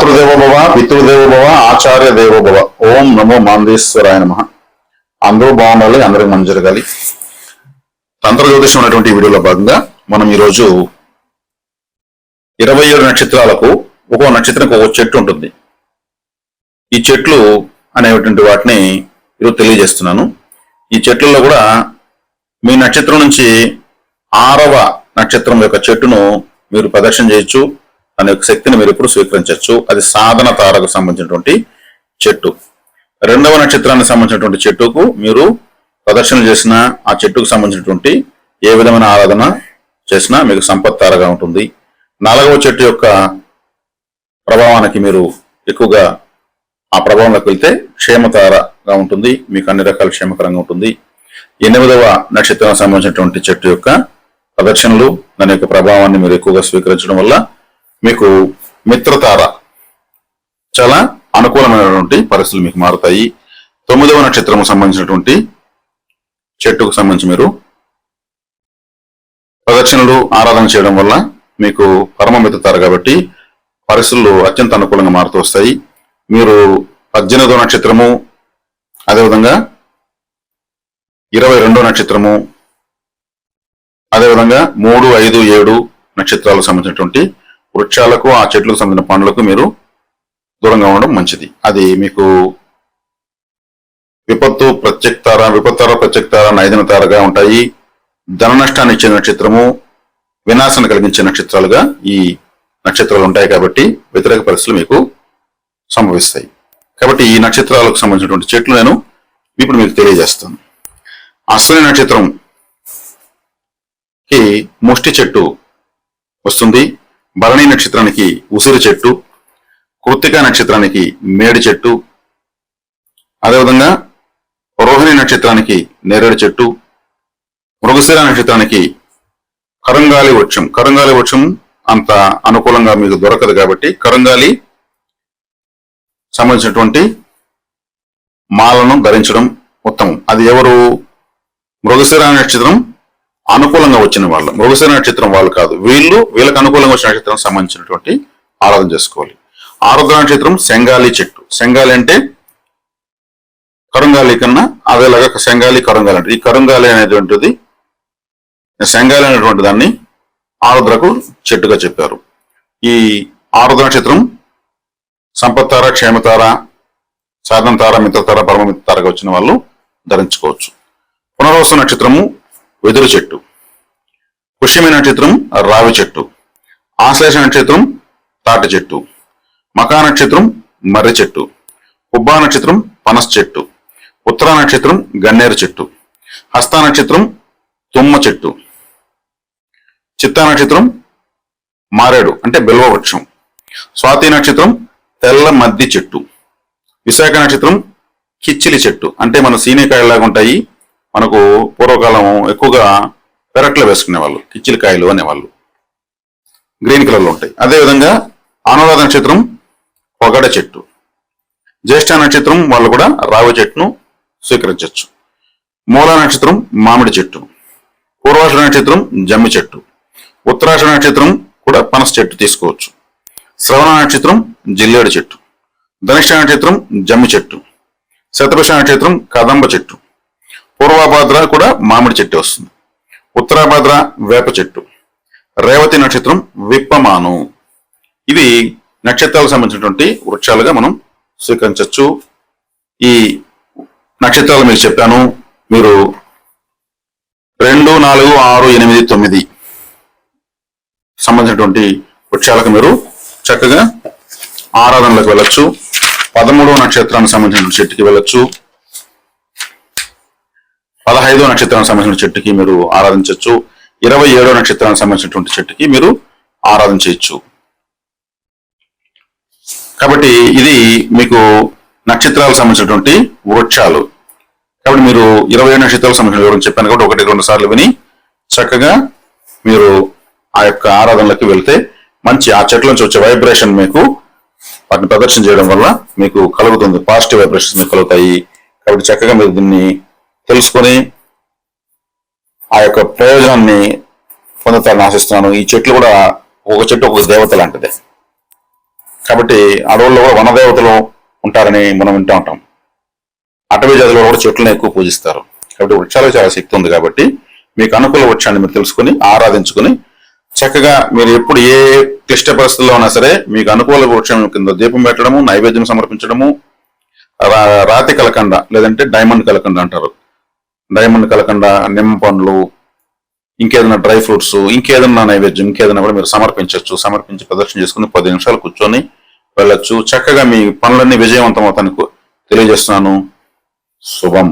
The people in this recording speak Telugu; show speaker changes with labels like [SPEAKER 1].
[SPEAKER 1] మాతృదేవోభవ, పితృదేవోభవ, ఆచార్య దేవోభవ. ఓం నమో మాందేశ్వరాయ నమః. అందరూ బాగుండాలి, అందరికి మంచి జరగాలి. తంత్ర జ్యోతిషం అనేటువంటి వీడియోలో భాగంగా మనం ఈరోజు 27 నక్షత్రాలకు ఒక్కో నక్షత్రానికి ఒక్కో చెట్టు ఉంటుంది. ఈ చెట్లు అనేటువంటి వాటిని ఈరోజు తెలియజేస్తున్నాను. ఈ చెట్లలో కూడా మీ నక్షత్రం నుంచి 6వ నక్షత్రం యొక్క చెట్టును మీరు ప్రదర్శన చేయొచ్చు. దాని యొక్క శక్తిని మీరు ఎప్పుడు స్వీకరించవచ్చు. అది సాధన తారకు సంబంధించినటువంటి చెట్టు. 2వ నక్షత్రానికి సంబంధించినటువంటి చెట్టుకు మీరు ప్రదర్శన చేసిన ఆ చెట్టుకు సంబంధించినటువంటి ఏ విధమైన ఆరాధన చేసినా మీకు సంపత్ తారగా ఉంటుంది. 4వ చెట్టు యొక్క ప్రభావానికి మీరు ఎక్కువగా ఆ ప్రభావంలోకి వెళ్తే క్షేమతారగా ఉంటుంది, మీకు అన్ని రకాల క్షేమకరంగా ఉంటుంది. 8వ నక్షత్రానికి సంబంధించినటువంటి చెట్టు యొక్క ప్రదర్శనలు, దాని యొక్క ప్రభావాన్ని మీరు ఎక్కువగా స్వీకరించడం వల్ల మీకు మిత్రతార చాలా అనుకూలమైనటువంటి పరిస్థితులు మీకు మారుతాయి. 9వ నక్షత్రం సంబంధించినటువంటి చెట్టుకు సంబంధించి మీరు ప్రదక్షిణలు ఆరాధన చేయడం వల్ల మీకు పరమ మిత్రతార కాబట్టి పరిస్థితులు అత్యంత అనుకూలంగా మారుతూ వస్తాయి. మీరు 18వ నక్షత్రము, అదేవిధంగా 22వ నక్షత్రము, అదేవిధంగా 3, 5, 7 నక్షత్రాలకు సంబంధించినటువంటి వృక్షాలకు, ఆ చెట్లకు సంబంధించిన పండ్లకు మీరు దూరంగా ఉండడం మంచిది. అది మీకు విపత్తు ప్రత్యక్తార, నైదన తారగా ఉంటాయి. ధన నష్టాన్ని ఇచ్చే నక్షత్రము, వినాశాన్ని కలిగించే నక్షత్రాలుగా ఈ నక్షత్రాలు ఉంటాయి. కాబట్టి వ్యతిరేక పరిస్థితులు మీకు సంభవిస్తాయి. కాబట్టి ఈ నక్షత్రాలకు సంబంధించినటువంటి చెట్లు నేను ఇప్పుడు మీకు తెలియజేస్తాను. అశ్విని నక్షత్రంకి ముష్టి చెట్టు వస్తుంది. భరణి నక్షత్రానికి ఉసిరి చెట్టు, కృత్తిక నక్షత్రానికి మేడి చెట్టు, అదేవిధంగా రోహిణి నక్షత్రానికి నేరేడు చెట్టు, మృగశిర నక్షత్రానికి కరంగాలి వృక్షం. కరంగాలి వృక్షం అంత అనుకూలంగా మీకు దొరకదు కాబట్టి కరంగాలి సంబంధించినటువంటి మాలను ధరించడం ఉత్తమం. అది ఎవరు? మృగశిర నక్షత్రం అనుకూలంగా వచ్చిన వాళ్ళు, మృగశిర నక్షత్రం వాళ్ళు కాదు, వీళ్ళకి అనుకూలంగా వచ్చిన నక్షత్రం సంబంధించినటువంటి ఆరాధన చేసుకోవాలి. ఆరుద్ర నక్షత్రం శంగాలి చెట్టు. శంగాలి అంటే కరుంగాలి కన్నా అదేలాగా శంగాలి, కరుంగాలి అంటే ఈ కరుంగాలి అనేటువంటిది, శంగాలి అనేటువంటి దాన్ని ఆరుద్రకు చెట్టుగా చెప్పారు. ఈ ఆరుద్ర నక్షత్రం సంపత్తార, క్షేమతార, సాధన తార, మిత్రతార, పరమమిత్రతారగా వచ్చిన వాళ్ళు ధరించుకోవచ్చు. పునర్వసు నక్షత్రము వెదురు చెట్టు, పుష్యమి నక్షత్రం రావి చెట్టు, ఆశ్లేష నక్షత్రం తాటి చెట్టు, మకా నక్షత్రం మర్రి చెట్టు, పుబ్బా నక్షత్రం పనస చెట్టు, ఉత్తర నక్షత్రం గన్నేరు చెట్టు, హస్త నక్షత్రం తుమ్మ చెట్టు, చిత్తా నక్షత్రం మారేడు అంటే బిల్వ వృక్షం, స్వాతి నక్షత్రం తెల్ల మద్ది చెట్టు, విశాఖ నక్షత్రం కిచ్చిలి చెట్టు అంటే మన సీనికాయలాగా ఉంటాయి. మనకు పూర్వకాలం ఎక్కువగా పెరట్లో వేసుకునేవాళ్ళు, కిచ్చిలికాయలు అనేవాళ్ళు, గ్రీన్ కలర్లో ఉంటాయి. అదేవిధంగా అనురాధ నక్షత్రం పొగడ చెట్టు, జ్యేష్ఠ నక్షత్రం వాళ్ళు కూడా రావి చెట్టును స్వీకరించవచ్చు. మూల నక్షత్రం మామిడి చెట్టు, పూర్వాష నక్షత్రం జమ్మి చెట్టు, ఉత్తరాష నక్షత్రం కూడా పనస చెట్టు తీసుకోవచ్చు. శ్రవణ నక్షత్రం జిల్లేడు చెట్టు, ధనిష్ట నక్షత్రం జమ్మి చెట్టు, శతభిష నక్షత్రం కదంబ చెట్టు, పూర్వభాద్ర కూడా మామిడి చెట్టు వస్తుంది, ఉత్తరాభాద్ర వేప చెట్టు, రేవతి నక్షత్రం విప్పమాను. ఇవి నక్షత్రాలకు సంబంధించినటువంటి వృక్షాలుగా మనం స్వీకరించవచ్చు. ఈ నక్షత్రాలు మీకు చెప్పాను. మీరు 2, 4, 6, 8, 9 సంబంధించినటువంటి వృక్షాలకు మీరు చక్కగా ఆరాధనలకు వెళ్ళొచ్చు. 13వ నక్షత్రానికి సంబంధించిన చెట్టుకి వెళ్ళొచ్చు. 15వ నక్షత్రానికి సంబంధించిన చెట్టుకి మీరు ఆరాధించవచ్చు. 27వ నక్షత్రానికి సంబంధించినటువంటి చెట్టుకి మీరు ఆరాధన చేయొచ్చు. కాబట్టి ఇది మీకు నక్షత్రాలకు సంబంధించినటువంటి వృక్షాలు. కాబట్టి మీరు 27 నక్షత్రాలకు సంబంధించిన వివరం చెప్పాను కాబట్టి 1-2 సార్లు విని చక్కగా మీరు ఆ యొక్క ఆరాధనలకు వెళ్తే మంచి ఆ చెట్ల నుంచి వచ్చే వైబ్రేషన్ మీకు వాటిని ప్రదర్శన చేయడం వల్ల మీకు కలుగుతుంది, పాజిటివ్ వైబ్రేషన్స్ మీకు కలుగుతాయి. కాబట్టి చక్కగా మీరు దీన్ని తెలుసుకొని ఆ యొక్క ప్రయోజనాన్ని పొందుతారని ఆశిస్తున్నాను. ఈ చెట్లు కూడా ఒక చెట్టు ఒక దేవత లాంటిదే. కాబట్టి అడవుల్లో కూడా వనదేవతలు ఉంటారని మనం వింటూ ఉంటాం. అటవీ జాతుల్లో కూడా చెట్లను ఎక్కువ పూజిస్తారు. కాబట్టి వృక్షాలకు చాలా శక్తి ఉంది. కాబట్టి మీకు అనుకూల వృక్షాన్ని మీరు తెలుసుకుని ఆరాధించుకుని చక్కగా మీరు ఎప్పుడు ఏ క్లిష్ట పరిస్థితుల్లో ఉన్నా సరే మీకు అనుకూల వృక్షం కింద దీపం పెట్టడము, నైవేద్యం సమర్పించడము, రాతి కలకండ లేదంటే డైమండ్ కలకండ అంటారు. డైమండ్ కలకండ, నిమ్మ పండ్లు, ఇంకేదైనా డ్రై ఫ్రూట్స్, ఇంకేదైనా నైవేద్యం, ఇంకేదైనా కూడా మీరు సమర్పించవచ్చు. సమర్పించి ప్రదర్శన చేసుకుని 10 నిమిషాలు కూర్చొని వెళ్ళొచ్చు. చక్కగా మీ పనులన్నీ విజయవంతం అవుతానికి తెలియజేస్తున్నాను. శుభం.